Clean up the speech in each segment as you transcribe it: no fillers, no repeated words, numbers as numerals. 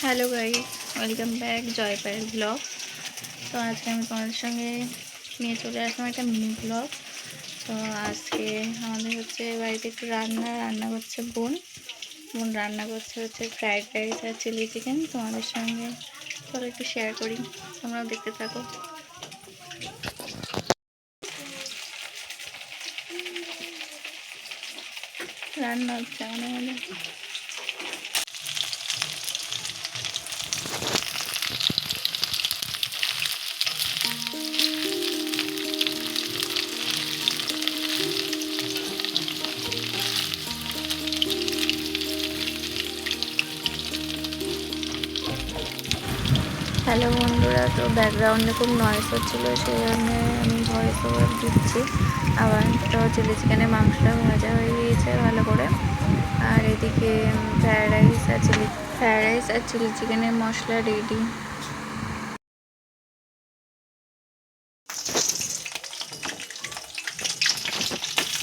Hello guys, welcome back জয় পায়ের blog. তো আজকে আমি তোমাদের সঙ্গে নিয়ে চলে আসলাম একটা মিনি ব্লগ। তো আজকে আমাদের হচ্ছে বাড়িতে একটু রান্না করছে বোন রান্না করছে হচ্ছে ফ্রাইড রাইস আর চিলি চিকেন। তোমাদের সঙ্গে চলো একটু শেয়ার করি, তোমরাও দেখতে থাকো। রান্না হচ্ছে আমাদের। হ্যালো বন্ধুরা, তো ব্যাকগ্রাউন্ডে খুব নয়েজ হচ্ছিলো, সেই জন্য আমি ভয়েস ওভার দিচ্ছি। আবার তো চিলি চিকেনের মাংসটা ভাজা হয়ে গিয়েছে ভালো করে, আর এদিকে ফ্রায়েড রাইস আর চিলি চিকেনের মশলা রেডি।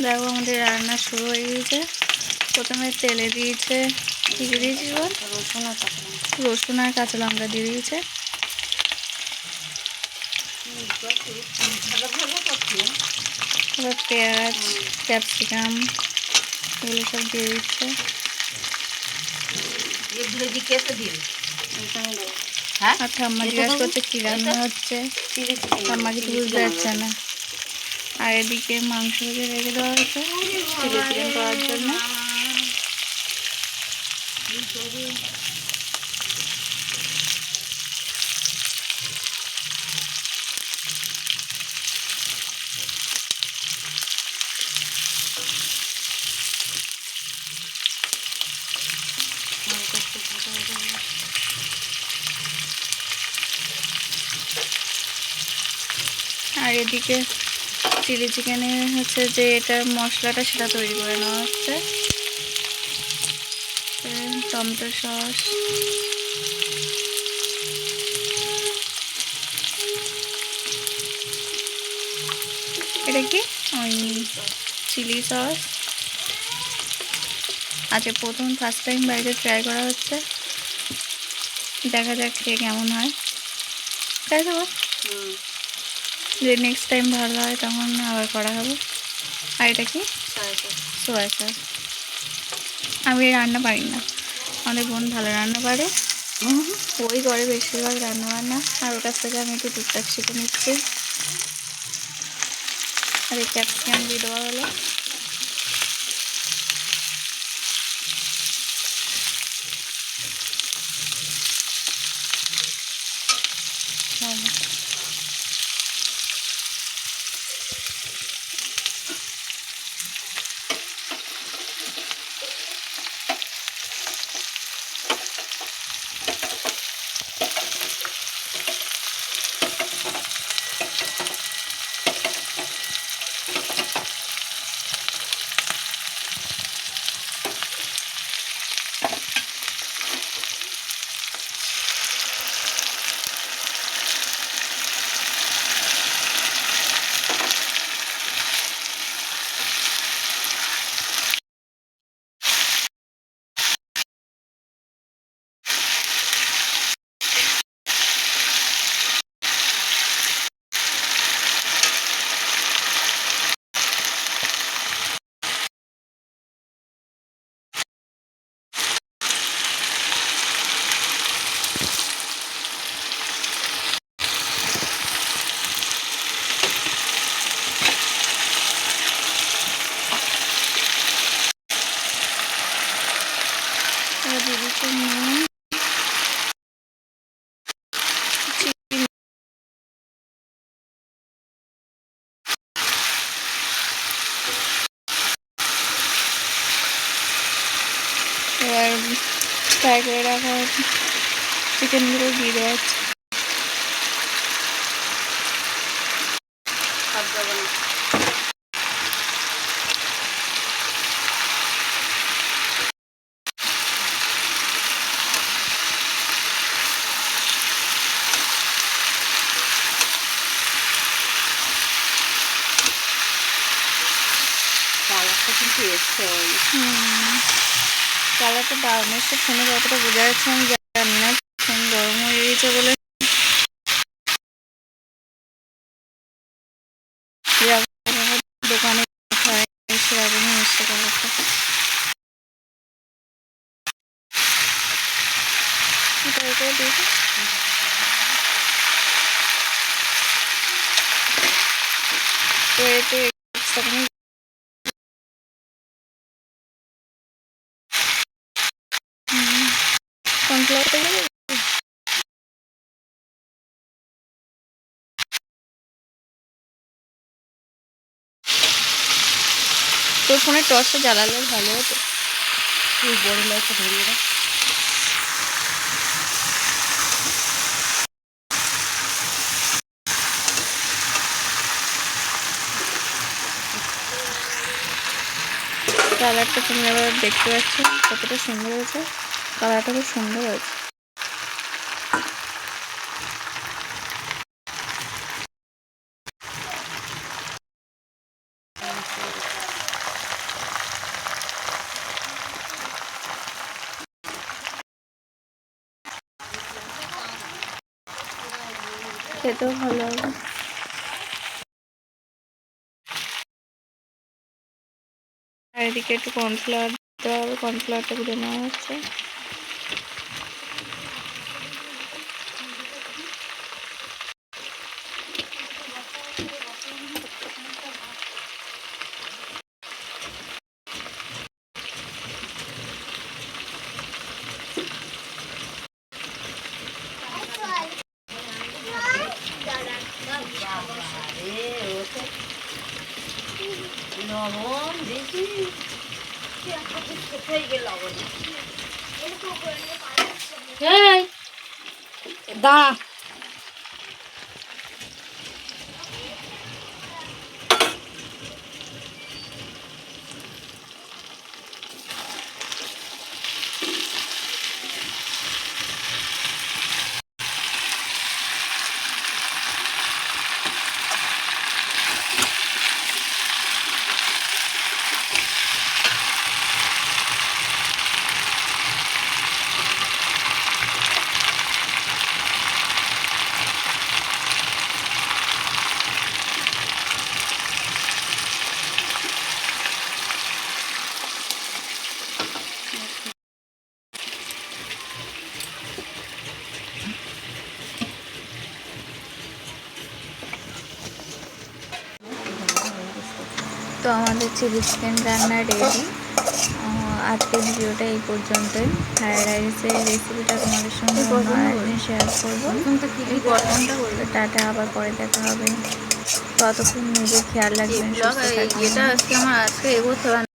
দেখো আমাদের রান্না শুরু হয়ে গিয়েছে। প্রথমে তেলে দিয়েছে, কী দিয়েছিস বল? রসুন আর কাঁচা লঙ্কা দিয়ে দিয়েছে। এবার পেঁয়াজ, ক্যাপসিকাম এগুলো সব দিয়ে দিচ্ছে। আর ঠাম্মা জিজ্ঞাসা করছে কী রান্না হচ্ছে, ঠাম্মা কিছু বুঝতে পারছে না। আর এদিকে মাংস ভেজে রেখে দেওয়া হয়েছে চিলি চিকেন করার জন্য। আর এদিকে চিলি চিকেনে হচ্ছে যে এটার মশলাটা সেটা তৈরি করে নেওয়া হচ্ছে। টমেটো সস, এটা কি ওই চিলি সস। আচ্ছা, ফার্স্ট টাইম বাড়িতে ট্রাই করা হচ্ছে, দেখা যাক খেয়ে কেমন হয়। তাই তো, যে নেক্সট টাইম ভালো হয় তখন আবার করা হবে। আর এটা কি সোয়া সস। আমি রান্না পারি না, আমাদের বোন ভালো রান্না পারে, ওই করে বেশিরভাগ রান্না বান্না, আর ওর কাছ থেকে আমি একটু টুকটাক শিখে নিচ্ছি। আর এই ক্যাপসিকাম দিয়ে দেওয়া হলো। দিদি তো নুন, এবার ফ্রাই করে রাখা চিকেনগুলো দিয়ে দেওয়া হচ্ছে। কালারটা কিন্তু এসছে, কালারটা দারুণ এসছে, ফোনে কতটা বোঝা যাচ্ছে আমি জানি না। দিয়েছে বলে দোকানে সেরকমই এসছে কালারটা। তো এতে কর্নফ্লাওয়ারটা দেবে। তোর ফোনের টর্চটা জ্বালালে ভালো হতো। ওই বড় লাইটটা ধরিয়ে দাও। কালারটা তুমি এবার দেখতে পাচ্ছ কতটা সুন্দর হয়েছে। কালারটা খুব সুন্দর হয়েছে। খেতেও ভালো হবে। আর এদিকে একটু কর্নফ্লাওয়ার দিতে হবে। কর্নফ্লাওয়ারটা গুলে নেওয়া হচ্ছে। লবণ দেখি দাঁড়া। তো আমাদের চিলি চিকেন রান্না রেডি। আজকের ভিডিওটা এই পর্যন্তই। ফ্রায়েড রাইসের রেসিপিটা তোমাদের সঙ্গে শেয়ার করবো। টাটা, আবার পরে দেখা হবে। ততক্ষণ নিজের খেয়াল রাখবেন। এটা আজকে আমার আজকে এগোতে